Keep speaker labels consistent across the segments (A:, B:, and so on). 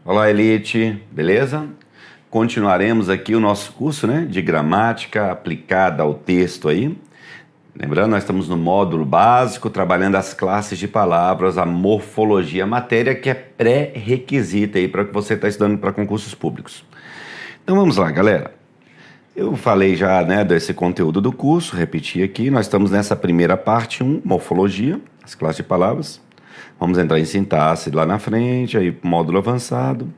A: Olá, Elite, beleza? Continuaremos aqui o nosso curso, de gramática aplicada ao texto aí. Lembrando, nós estamos no módulo básico, trabalhando as classes de palavras, a morfologia, a matéria que é pré-requisita aí para que você está estudando para concursos públicos. Então vamos lá, galera. Eu falei já, desse conteúdo do curso, repeti aqui. Nós estamos nessa primeira parte 1, morfologia, as classes de palavras. Vamos entrar em sintaxe lá na frente, aí módulo avançado,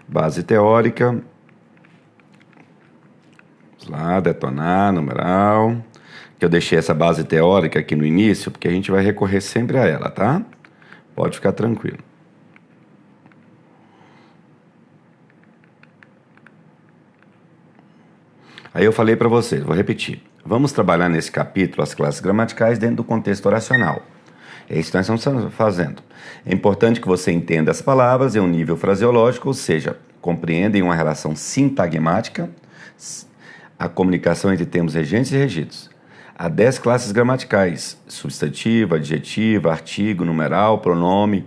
A: base teórica. Vamos lá, detonar, numeral. Que eu deixei essa base teórica aqui no início, porque a gente vai recorrer sempre a ela, tá? Pode ficar tranquilo. Aí eu falei para vocês, vou repetir. Vamos trabalhar nesse capítulo as classes gramaticais dentro do contexto oracional. É isso que nós estamos fazendo. É importante que você entenda as palavras em um nível fraseológico, ou seja, compreendem uma relação sintagmática, a comunicação entre termos regentes e regidos. Há 10 classes gramaticais: substantivo, adjetivo, artigo, numeral, pronome,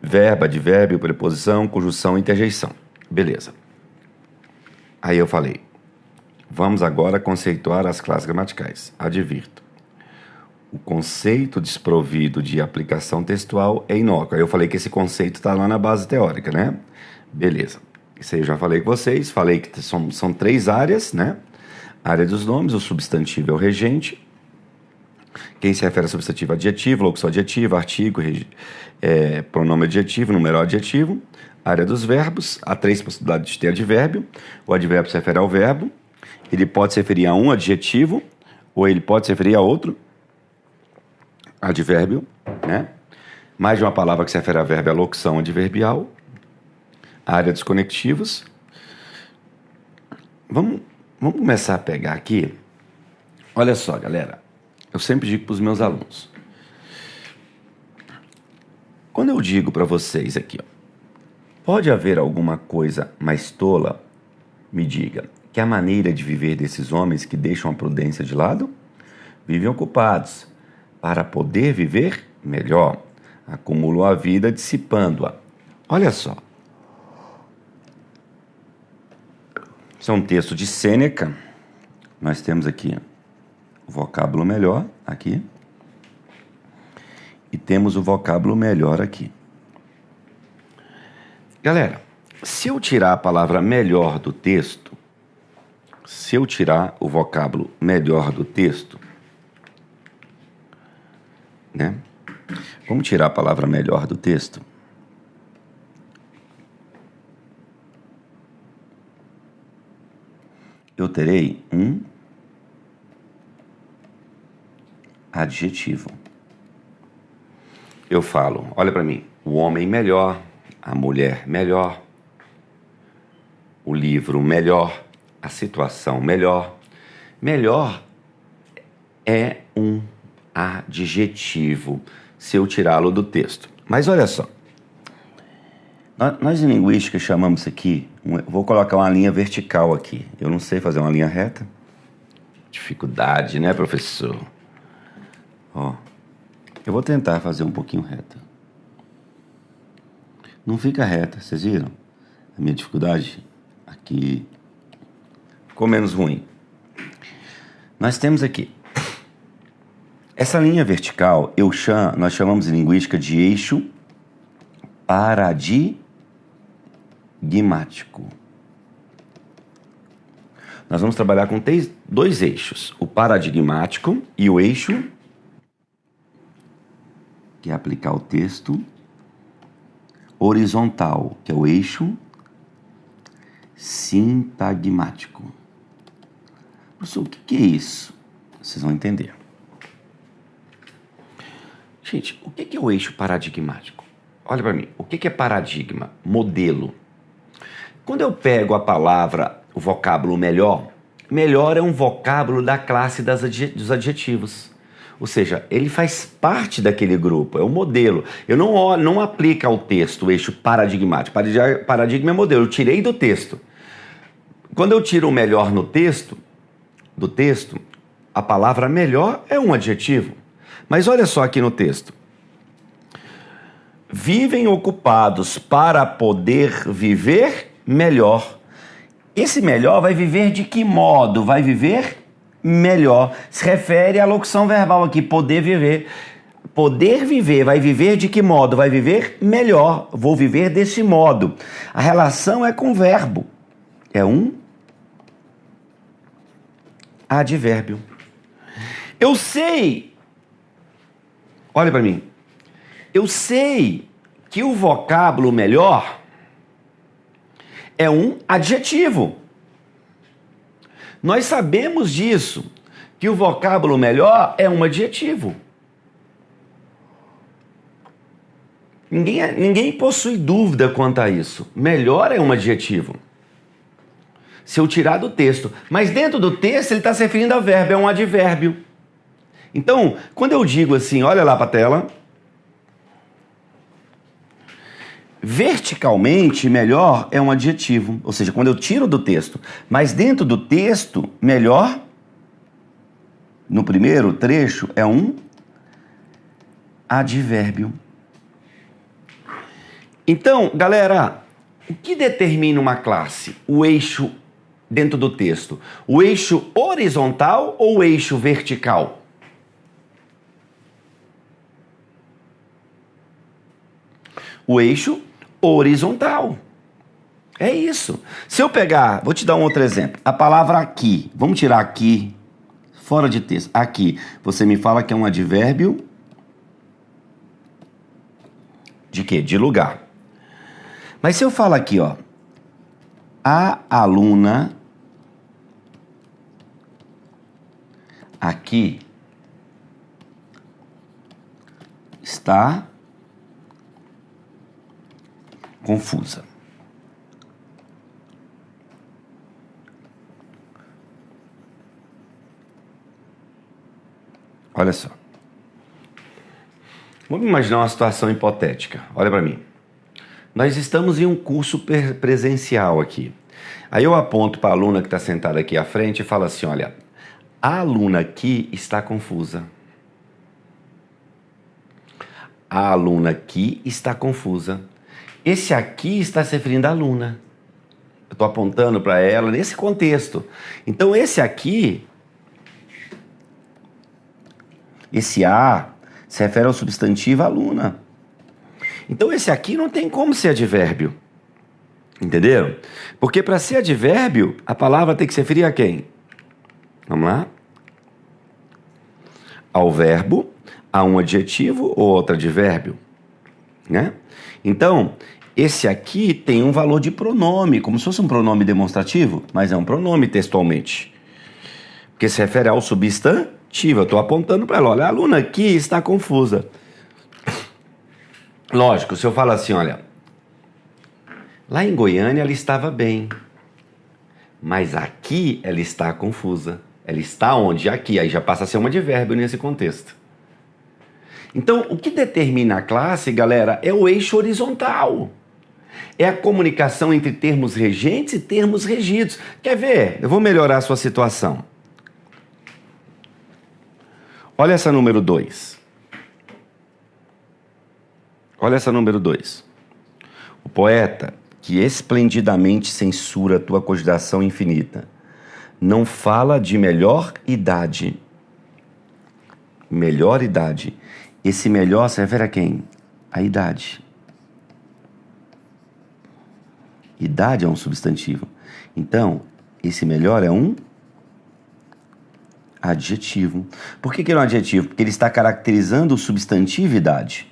A: verbo, advérbio, preposição, conjunção e interjeição. Beleza. Aí eu falei, vamos agora conceituar as classes gramaticais. Advirto. O conceito desprovido de aplicação textual é inócuo. Aí eu falei que esse conceito está lá na base teórica, né? Beleza. Isso aí eu já falei com vocês. Falei que são 3 áreas, né? A área dos nomes, o substantivo é o regente. Quem se refere a substantivo adjetivo, locução adjetiva, artigo, pronome adjetivo, numeral adjetivo. A área dos verbos, há 3 possibilidades de ter advérbio. O advérbio se refere ao verbo. Ele pode se referir a um adjetivo ou ele pode se referir a outro advérbio, né? Mais de uma palavra que se refere a verbo é a locução adverbial. A área dos conectivos. Vamos começar a pegar aqui. Olha só, galera. Eu sempre digo para os meus alunos. Quando eu digo para vocês aqui, pode haver alguma coisa mais tola? Me diga. Que é a maneira de viver desses homens que deixam a prudência de lado? Vivem ocupados para poder viver melhor. Acumulam a vida dissipando-a. Olha só. Isso é um texto de Sêneca. Nós temos aqui o vocábulo melhor, aqui. E temos o vocábulo melhor aqui. Galera, se eu tirar a palavra melhor do texto, se eu tirar o vocábulo melhor do texto, né? Vamos tirar a palavra melhor do texto. Eu terei um adjetivo. Eu falo, olha para mim, o homem melhor, a mulher melhor, o livro melhor, a situação melhor. Melhor é um adjetivo, se eu tirá-lo do texto. Mas olha só, nós em linguística chamamos isso aqui, vou colocar uma linha vertical aqui. Eu não sei fazer uma linha reta. Dificuldade, né, professor? Ó, eu vou tentar fazer um pouquinho reta. Não fica reta, vocês viram? A minha dificuldade aqui ficou menos ruim. Nós temos aqui essa linha vertical, nós chamamos em linguística de eixo paradigmático. Nós vamos trabalhar com 2 eixos, o paradigmático e o eixo, que é aplicar o texto, horizontal, que é o eixo sintagmático. Professor, o que é isso? Vocês vão entender. Gente, o que é o eixo paradigmático? Olha para mim, o que é paradigma? Modelo. Quando eu pego a palavra, o vocábulo melhor, melhor é um vocábulo da classe dos adjetivos. Ou seja, ele faz parte daquele grupo, é o modelo. Eu não aplico ao texto o eixo paradigmático. Paradigma é modelo, eu tirei do texto. Quando eu tiro o melhor do texto, a palavra melhor é um adjetivo. Mas olha só aqui no texto. vivem ocupados para poder viver melhor. Esse melhor vai viver de que modo? Vai viver melhor. Se refere à locução verbal aqui, poder viver. Poder viver, vai viver de que modo? Vai viver melhor. Vou viver desse modo. A relação é com o verbo. É um advérbio. Eu sei. Olha para mim. Eu sei que o vocábulo melhor é um adjetivo. Nós sabemos disso, que o vocábulo melhor é um adjetivo. Ninguém possui dúvida quanto a isso. Melhor é um adjetivo. Se eu tirar do texto. Mas dentro do texto ele está se referindo a verbo, é um advérbio. Então, quando eu digo assim, olha lá para a tela. Verticalmente, melhor é um adjetivo. Ou seja, quando eu tiro do texto. Mas dentro do texto, melhor, no primeiro trecho, é um advérbio. Então, galera, o que determina uma classe? O eixo dentro do texto. O eixo horizontal ou o eixo vertical? O eixo horizontal. É isso. Se eu pegar, vou te dar um outro exemplo. A palavra aqui, vamos tirar aqui, fora de texto. Aqui, você me fala que é um advérbio de quê? De lugar. Mas se eu falo aqui, ó, a aluna aqui está confusa. Olha só. Vamos imaginar uma situação hipotética. Olha para mim. Nós estamos em um curso presencial aqui. Aí eu aponto para a aluna que está sentada aqui à frente e falo assim, olha, a aluna aqui está confusa. A aluna aqui está confusa. Esse aqui está se referindo à aluna. Eu estou apontando para ela nesse contexto. Então esse aqui, esse A, se refere ao substantivo aluna. Então esse aqui não tem como ser advérbio. Entenderam? Porque para ser advérbio, a palavra tem que se referir a quem? Vamos lá? Ao verbo, a um adjetivo ou outro advérbio, né? Então, esse aqui tem um valor de pronome, como se fosse um pronome demonstrativo, mas é um pronome textualmente. Porque se refere ao substantivo. Eu estou apontando para ela, olha, a aluna aqui está confusa. Lógico, se eu falo assim, olha, lá em Goiânia ela estava bem, mas aqui ela está confusa. Ela está onde? Aqui. Aí já passa a ser um advérbio nesse contexto. Então, o que determina a classe, galera, é o eixo horizontal. É a comunicação entre termos regentes e termos regidos. Quer ver? Eu vou melhorar a sua situação. Olha essa número 2. Olha essa número 2. O poeta, que esplendidamente censura tua cogitação infinita, não fala de melhor idade. Melhor idade. Esse melhor se refere a quem? A idade. Idade é um substantivo. Então, esse melhor é um adjetivo. Por que ele é um adjetivo? Porque ele está caracterizando o substantivo idade.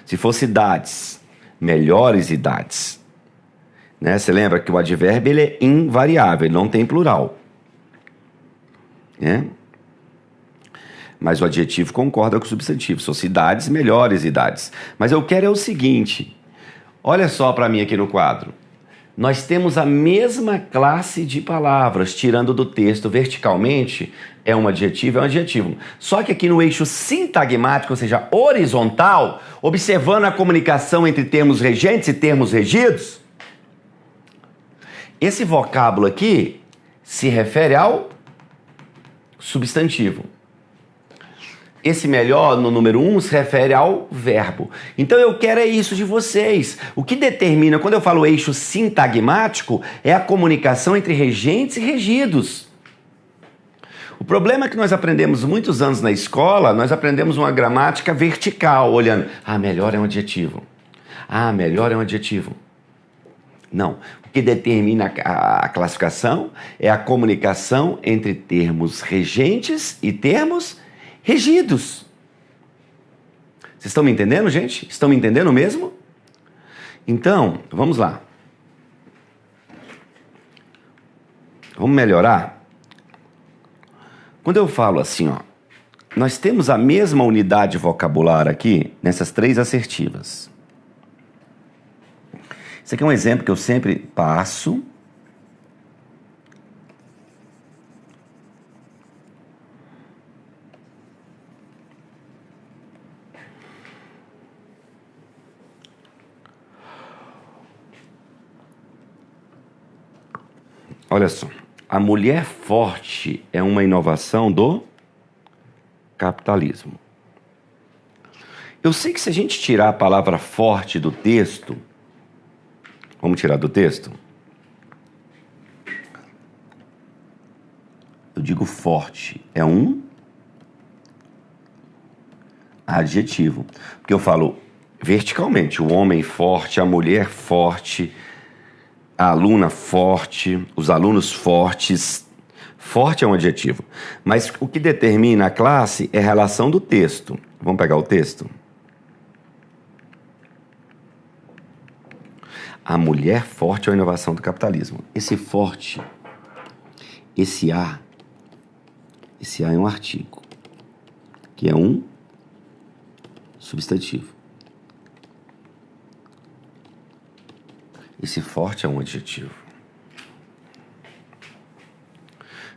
A: Se fosse idades, melhores idades, né? Você lembra que o advérbio ele é invariável, ele não tem plural, né? Mas o adjetivo concorda com o substantivo. Se fosse idades, melhores idades. Mas eu quero é o seguinte, olha só para mim aqui no quadro. Nós temos a mesma classe de palavras, tirando do texto verticalmente, é um adjetivo, é um adjetivo. Só que aqui no eixo sintagmático, ou seja, horizontal, observando a comunicação entre termos regentes e termos regidos, esse vocábulo aqui se refere ao substantivo. esse melhor no número 1 se refere ao verbo. Então eu quero é isso de vocês. O que determina, quando eu falo eixo sintagmático, é a comunicação entre regentes e regidos. O problema é que nós aprendemos muitos anos na escola, nós aprendemos uma gramática vertical, olhando, melhor é um adjetivo. Melhor é um adjetivo. Não. O que determina a classificação é a comunicação entre termos regentes e termos regidos. Vocês estão me entendendo, gente? Estão me entendendo mesmo? Então, vamos lá. Vamos melhorar? Quando eu falo assim, nós temos a mesma unidade vocabular aqui nessas 3 assertivas. Esse aqui é um exemplo que eu sempre passo. Olha só, a mulher forte é uma inovação do capitalismo. Eu sei que se a gente tirar a palavra forte do texto, vamos tirar do texto? Eu digo forte, é um adjetivo. Porque eu falo verticalmente, o homem forte, a mulher forte, a aluna forte, os alunos fortes. Forte é um adjetivo. Mas o que determina a classe é a relação do texto. Vamos pegar o texto? A mulher forte é a inovação do capitalismo. Esse forte, esse A é um artigo, que é um substantivo. Esse forte é um adjetivo.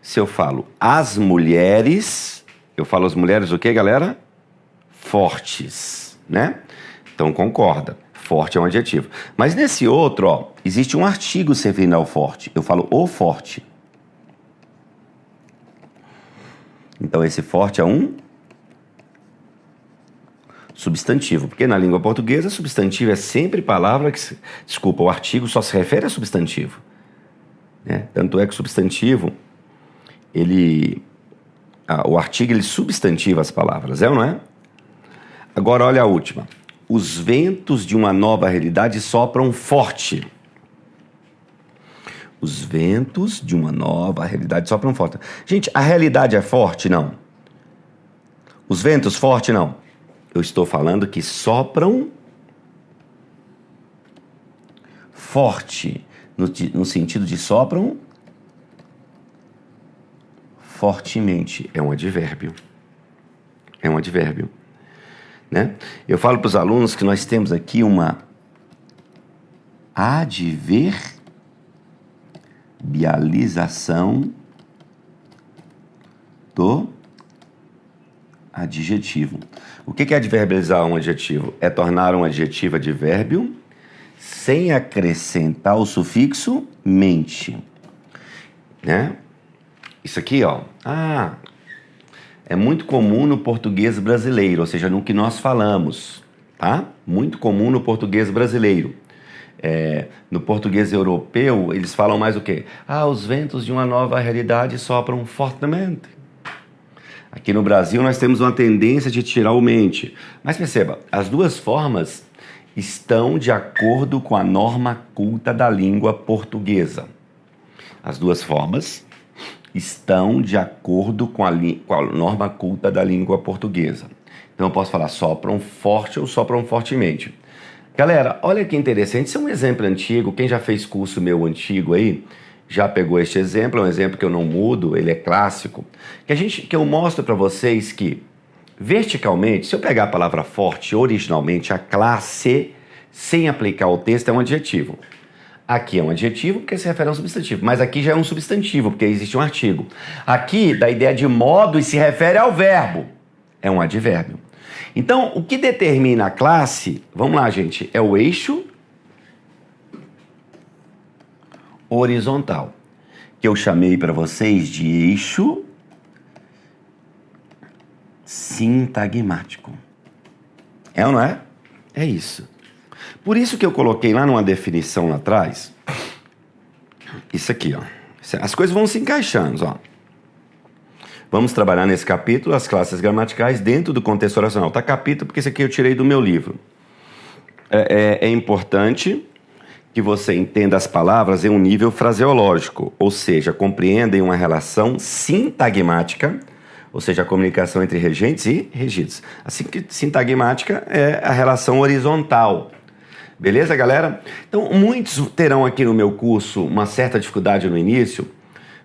A: Se eu falo as mulheres, eu falo as mulheres o quê, galera? Fortes, né? Então concorda. Forte é um adjetivo. Mas nesse outro, existe um artigo servindo ao forte. Eu falo o forte. Então esse forte é um substantivo. Porque na língua portuguesa, substantivo é sempre palavra que... Desculpa, o artigo só se refere a substantivo. Né? Tanto é que o substantivo, o artigo, ele substantiva as palavras. É ou não é? Agora, olha a última. Os ventos de uma nova realidade sopram forte. Os ventos de uma nova realidade sopram forte. Gente, a realidade é forte? Não. Os ventos forte? Não. Eu estou falando que sopram forte. No sentido de sopram fortemente. É um advérbio. É um advérbio. Né? Eu falo para os alunos que nós temos aqui uma adverbialização do adjetivo. O que é adverbializar um adjetivo? É tornar um adjetivo advérbio sem acrescentar o sufixo mente. Né? Isso aqui, é muito comum no português brasileiro, ou seja, no que nós falamos, tá? Muito comum no português brasileiro. No português europeu, eles falam mais o quê? Os ventos de uma nova realidade sopram fortemente. Aqui no Brasil, nós temos uma tendência de tirar o mente. Mas perceba, as duas formas estão de acordo com a norma culta da língua portuguesa. As duas formas estão de acordo com a norma culta da língua portuguesa. Então eu posso falar sopram forte ou sopram fortemente. Galera, olha que interessante, isso é um exemplo antigo, quem já fez curso meu antigo aí, já pegou este exemplo, é um exemplo que eu não mudo, ele é clássico, que eu mostro para vocês que, verticalmente, se eu pegar a palavra forte, originalmente, a classe, sem aplicar o texto, é um adjetivo. Aqui é um adjetivo porque se refere a um substantivo, mas aqui já é um substantivo porque existe um artigo. Aqui dá a ideia de modo e se refere ao verbo. É um advérbio. Então, o que determina a classe, vamos lá, gente, é o eixo horizontal, que eu chamei para vocês de eixo sintagmático. É ou não é? É isso. Por isso que eu coloquei lá numa definição lá atrás, isso aqui, ó. As coisas vão se encaixando, ó. Vamos trabalhar nesse capítulo as classes gramaticais dentro do contexto oracional. Tá capítulo porque isso aqui eu tirei do meu livro. É importante que você entenda as palavras em um nível fraseológico, ou seja, compreenda em uma relação sintagmática, ou seja, a comunicação entre regentes e regidos. Assim que sintagmática é a relação horizontal. Beleza, galera? Então, muitos terão aqui no meu curso uma certa dificuldade no início,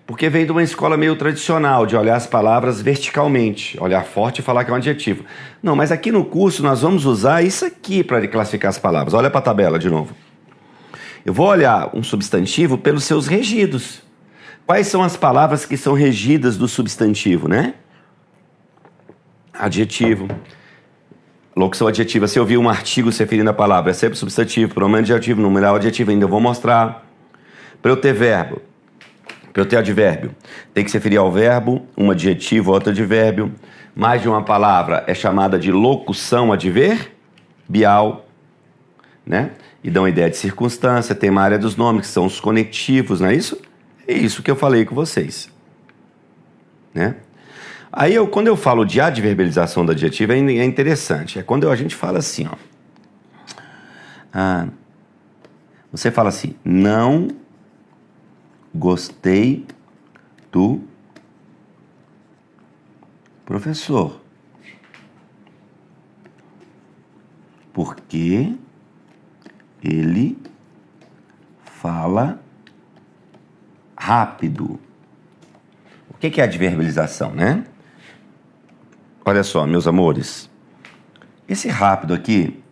A: porque veio de uma escola meio tradicional, de olhar as palavras verticalmente, olhar forte e falar que é um adjetivo. Não, mas aqui no curso nós vamos usar isso aqui para classificar as palavras. Olha para a tabela de novo. Eu vou olhar um substantivo pelos seus regidos. Quais são as palavras que são regidas do substantivo, né? Adjetivo. Locução adjetiva. Se eu ouvir um artigo se referindo à palavra, é sempre substantivo, pronome adjetivo, numeral adjetivo, ainda eu vou mostrar. Para eu ter verbo, para eu ter advérbio, tem que se referir ao verbo, um adjetivo, outro advérbio. Mais de uma palavra é chamada de locução adverbial, né? E dão ideia de circunstância, tem uma área dos nomes, que são os conectivos, não é isso? É isso que eu falei com vocês, né? Aí, quando eu falo de adverbialização do adjetivo, é interessante. É quando a gente fala assim, ó. Você fala assim, não gostei do professor. Porque ele fala rápido. O que é adverbialização, né? Olha só, meus amores. Esse rápido aqui,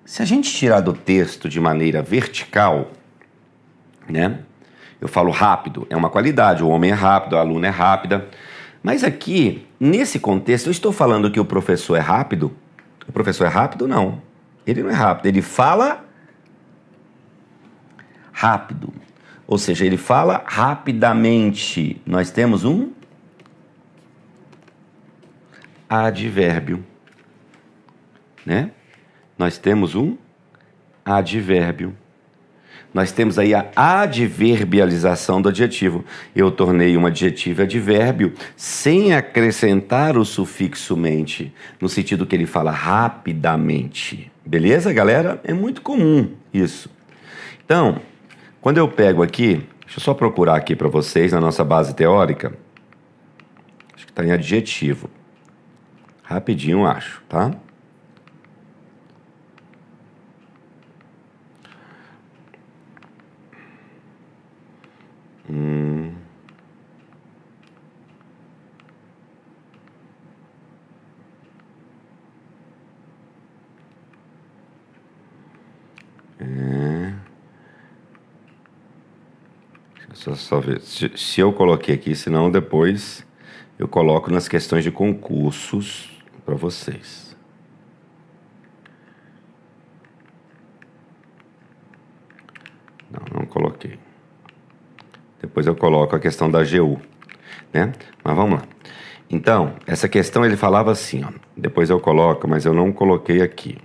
A: se a gente tirar do texto de maneira vertical, né? Eu falo rápido, é uma qualidade, o homem é rápido, a aluna é rápida. Mas aqui, nesse contexto, eu estou falando que o professor é rápido? O professor é rápido? Não. Ele não é rápido, ele fala rápido. Ou seja, ele fala rapidamente. Nós temos um advérbio, né? Nós temos um advérbio. Nós temos aí a adverbialização do adjetivo. Eu tornei um adjetivo advérbio sem acrescentar o sufixo mente, no sentido que ele fala rapidamente. Beleza, galera? É muito comum isso. Então, quando eu pego aqui, deixa eu só procurar aqui para vocês na nossa base teórica. Acho que está em adjetivo. Rapidinho, acho, tá? Deixa eu só ver. Se eu coloquei aqui, senão depois eu coloco nas questões de concursos para vocês. Não coloquei. Depois eu coloco a questão da AGU, né? Mas vamos lá. Então, essa questão ele falava assim, ó. Depois eu coloco, mas eu não coloquei aqui.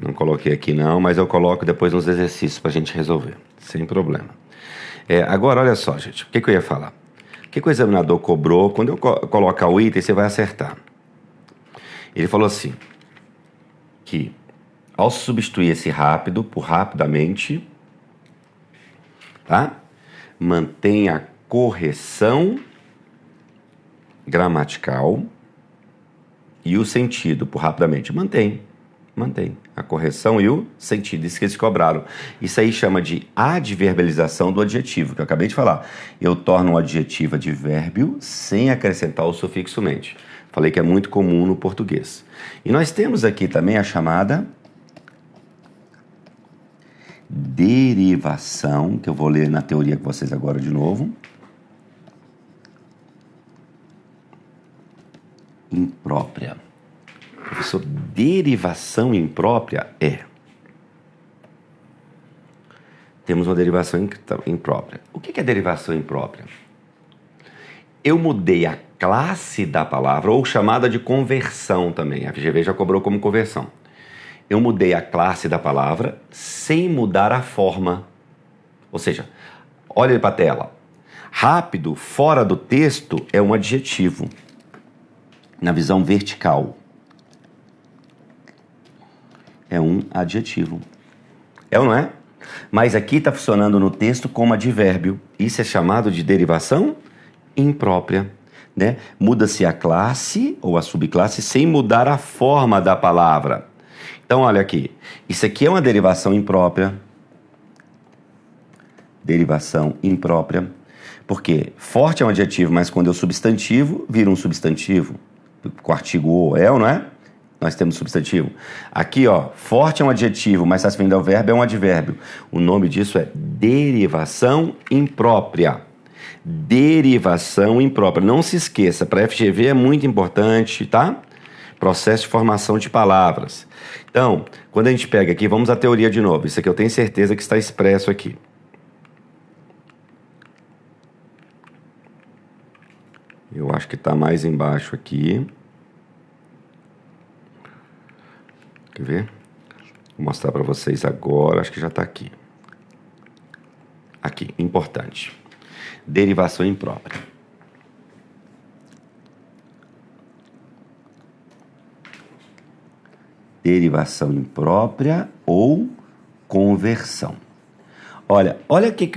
A: Não coloquei aqui não, mas eu coloco depois nos exercícios para a gente resolver, sem problema. Agora, olha só, gente, o que eu ia falar? O que o examinador cobrou? Quando eu colocar o item, você vai acertar. Ele falou assim, que ao substituir esse rápido por rapidamente, tá? Mantém a correção gramatical e o sentido por rapidamente. Mantém a correção e o sentido, isso que eles cobraram. Isso aí chama de adverbialização do adjetivo, que eu acabei de falar. Eu torno um adjetivo advérbio sem acrescentar o sufixo mente. Falei que é muito comum no português. E nós temos aqui também a chamada derivação, que eu vou ler na teoria com vocês agora de novo. Imprópria. Professor, derivação imprópria? Temos uma derivação imprópria. O que é derivação imprópria? Eu mudei a classe da palavra, ou chamada de conversão também. A FGV já cobrou como conversão. Eu mudei a classe da palavra sem mudar a forma. Ou seja, olha para a tela. Rápido, fora do texto, é um adjetivo. Na visão vertical. É um adjetivo. É ou não é? Mas aqui está funcionando no texto como advérbio. Isso é chamado de derivação imprópria, né? Muda-se a classe ou a subclasse sem mudar a forma da palavra. Então, olha aqui. Isso aqui é uma derivação imprópria. Derivação imprópria. Porque forte é um adjetivo, mas quando é o substantivo, vira um substantivo. Com o artigo o, é ou não é? Nós temos substantivo. Aqui, ó, forte é um adjetivo, mas está se vendo ao verbo, é um advérbio. O nome disso é derivação imprópria. Derivação imprópria. Não se esqueça, para a FGV é muito importante, tá? Processo de formação de palavras. Então, quando a gente pega aqui, vamos à teoria de novo. Isso aqui eu tenho certeza que está expresso aqui. Eu acho que está mais embaixo aqui. Quer ver? Vou mostrar para vocês agora. Acho que já está aqui. Aqui, importante. Derivação imprópria. Derivação imprópria ou conversão. Olha o que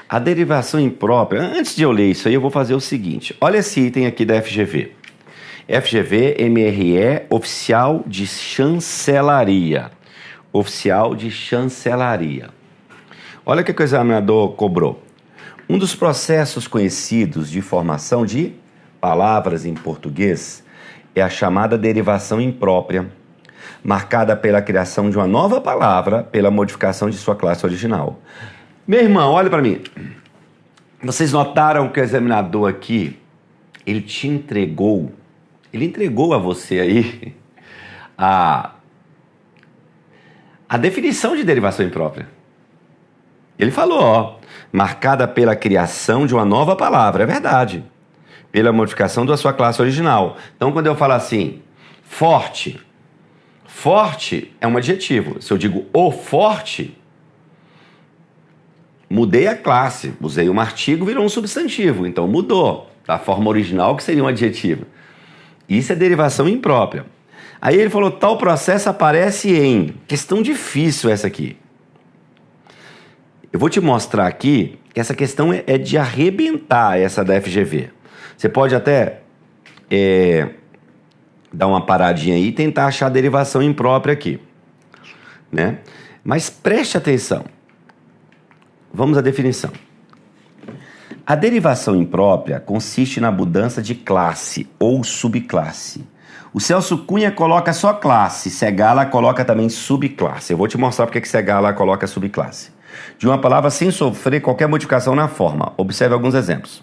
A: a derivação imprópria... Antes de eu ler isso aí, eu vou fazer o seguinte. Olha esse item aqui da FGV. FGV, MRE, oficial de chancelaria. Oficial de chancelaria. Olha o que o examinador cobrou. Um dos processos conhecidos de formação de palavras em português é a chamada derivação imprópria, marcada pela criação de uma nova palavra pela modificação de sua classe original. Meu irmão, olha para mim. Vocês notaram que o examinador aqui, ele entregou a você aí a definição de derivação imprópria. Ele falou, ó, marcada pela criação de uma nova palavra, é verdade, pela modificação da sua classe original. Então, quando eu falo assim, forte é um adjetivo. Se eu digo o forte, mudei a classe, usei um artigo, virou um substantivo, então mudou da forma original, que seria um adjetivo. Isso é derivação imprópria. Aí ele falou, tal processo aparece em... Questão difícil essa aqui. Eu vou te mostrar aqui que essa questão é de arrebentar essa da FGV. Você pode até dar uma paradinha aí e tentar achar a derivação imprópria aqui, né? Mas preste atenção. Vamos à definição. A derivação imprópria consiste na mudança de classe ou subclasse. O Celso Cunha coloca só classe, Segala coloca também subclasse. Eu vou te mostrar porque que Segala coloca subclasse. De uma palavra sem sofrer qualquer modificação na forma. Observe alguns exemplos.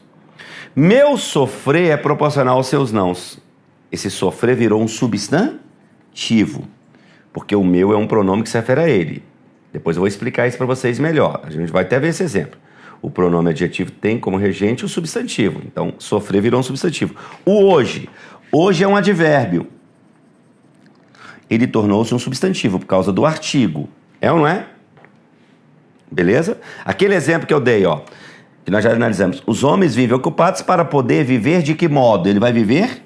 A: Meu sofrer é proporcional aos seus nãos. Esse sofrer virou um substantivo, porque o meu é um pronome que se refere a ele. Depois eu vou explicar isso para vocês melhor. A gente vai até ver esse exemplo. O pronome adjetivo tem como regente o substantivo. Então, sofrer virou um substantivo. O hoje. Hoje é um advérbio. Ele tornou-se um substantivo por causa do artigo. É ou não é? Beleza? Aquele exemplo que eu dei, ó, que nós já analisamos. Os homens vivem ocupados para poder viver de que modo? Ele vai viver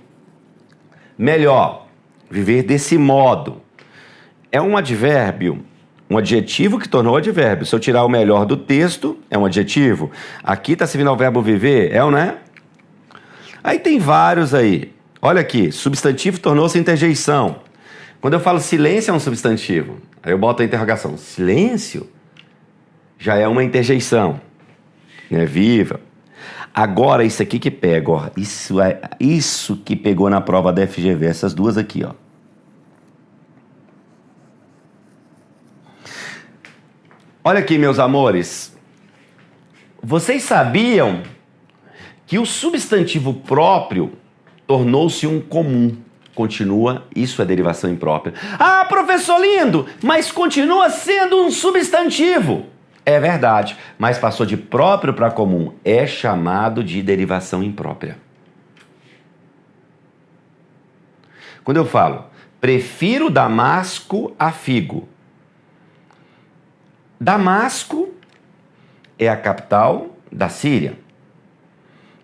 A: melhor. Viver desse modo. É um advérbio. Um adjetivo que tornou advérbio. Se eu tirar o melhor do texto, é um adjetivo. Aqui está servindo ao verbo viver, é ou não é? Aí tem vários aí. Olha aqui, substantivo tornou-se interjeição. Quando eu falo silêncio é um substantivo. Aí eu boto a interrogação. Silêncio já é uma interjeição. Né? Viva. Agora isso aqui que pega, ó. Isso que pegou na prova da FGV. Essas duas aqui, ó. Olha aqui, meus amores. Vocês sabiam que o substantivo próprio tornou-se um comum? continua, isso é derivação imprópria. Ah, professor lindo, mas continua sendo um substantivo. É verdade, mas passou de próprio para comum. É chamado de derivação imprópria. Quando eu falo, prefiro Damasco a Figo. Damasco é a capital da Síria.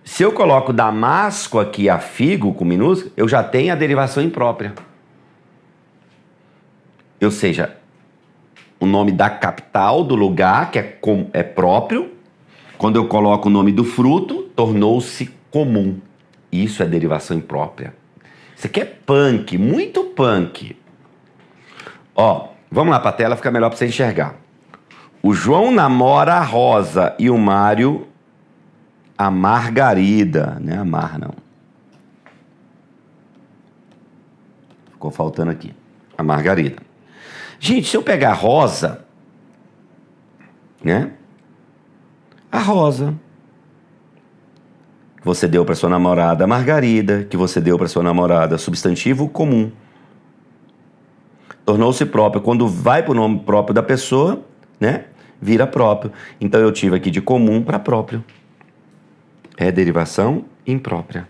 A: Se eu coloco Damasco aqui a Figo com minúsculo, eu já tenho a derivação imprópria. Ou seja, o nome da capital, do lugar, que é próprio, quando eu coloco o nome do fruto, tornou-se comum. Isso é derivação imprópria. Isso aqui é punk, muito punk. Ó, vamos lá para a tela, fica melhor para você enxergar. O João namora a Rosa e o Mário a Margarida. Não é amar, não. Ficou faltando aqui. A Margarida. Gente, se eu pegar a Rosa, né? A Rosa que você deu para sua namorada, a Margarida, que você deu para sua namorada, substantivo comum. Tornou-se próprio. Quando vai para o nome próprio da pessoa, né? Vira próprio. Então eu tive aqui de comum para próprio. É derivação imprópria.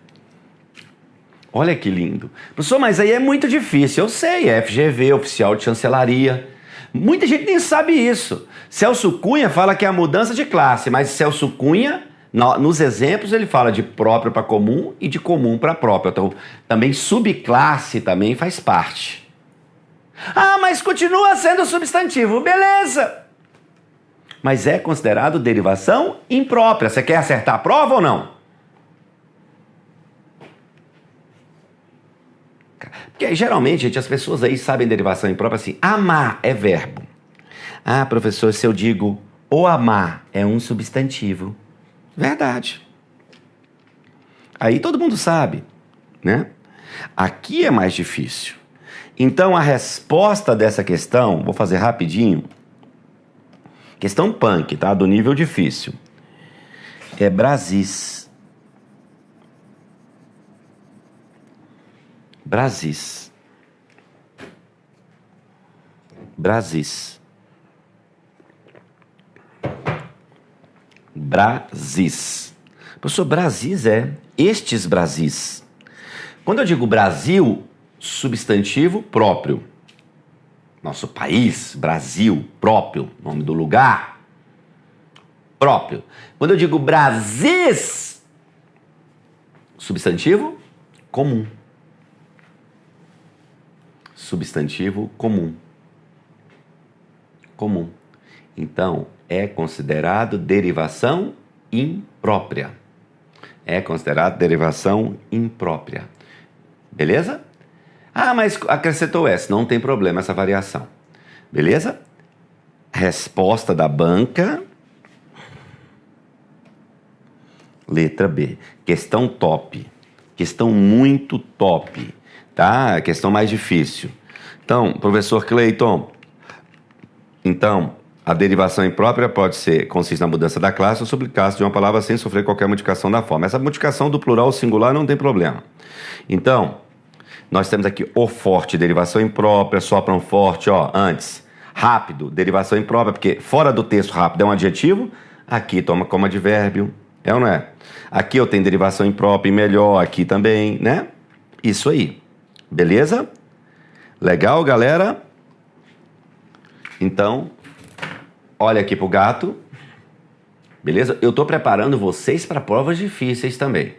A: Olha que lindo. Professor, mas aí é muito difícil. Eu sei, é FGV, oficial de chancelaria. Muita gente nem sabe isso. Celso Cunha fala que é a mudança de classe, mas Celso Cunha, nos exemplos, ele fala de próprio para comum e de comum para próprio. Então, também subclasse também faz parte. Ah, mas continua sendo substantivo. Beleza. Mas é considerado derivação imprópria. Você quer acertar a prova ou não? Porque geralmente, gente, as pessoas aí sabem derivação imprópria assim. Amar é verbo. Ah, professor, se eu digo o amar é um substantivo. Verdade. Aí todo mundo sabe, né? Aqui é mais difícil. Então a resposta dessa questão, vou fazer rapidinho. Questão punk, tá? Do nível difícil. É Brasis. Brasis. Brasis. Brasis. Professor, Brasis é estes Brasis. Quando eu digo Brasil, substantivo próprio. Nosso país, Brasil, próprio, nome do lugar, próprio. Quando eu digo Brasis, substantivo comum. Substantivo comum. Comum. Então, é considerado derivação imprópria. É considerado derivação imprópria. Beleza? Ah, mas acrescentou S. Não tem problema essa variação. Beleza? Resposta da banca. Letra B. Questão top. Questão muito top. Tá? Questão mais difícil. Então, professor Cleiton. Então, a derivação imprópria consiste na mudança da classe ou subclasse de uma palavra sem sofrer qualquer modificação da forma. Essa modificação do plural ou singular não tem problema. Então, nós temos aqui o forte, derivação imprópria, sopram forte, ó, antes. Rápido, derivação imprópria, porque fora do texto rápido é um adjetivo, aqui toma como advérbio, é ou não é? Aqui eu tenho derivação imprópria e melhor, aqui também, né? Isso aí, beleza? Legal, galera? Então, olha aqui pro gato, beleza? Eu tô preparando vocês para provas difíceis também,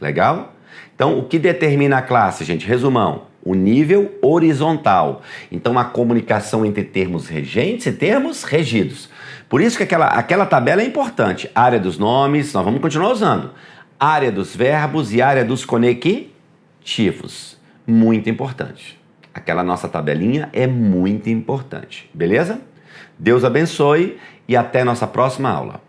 A: legal? Então, o que determina a classe, gente? Resumão, o nível horizontal. Então, a comunicação entre termos regentes e termos regidos. Por isso que aquela tabela é importante. Área dos nomes, nós vamos continuar usando. Área dos verbos e área dos conectivos. Muito importante. Aquela nossa tabelinha é muito importante. Beleza? Deus abençoe e até nossa próxima aula.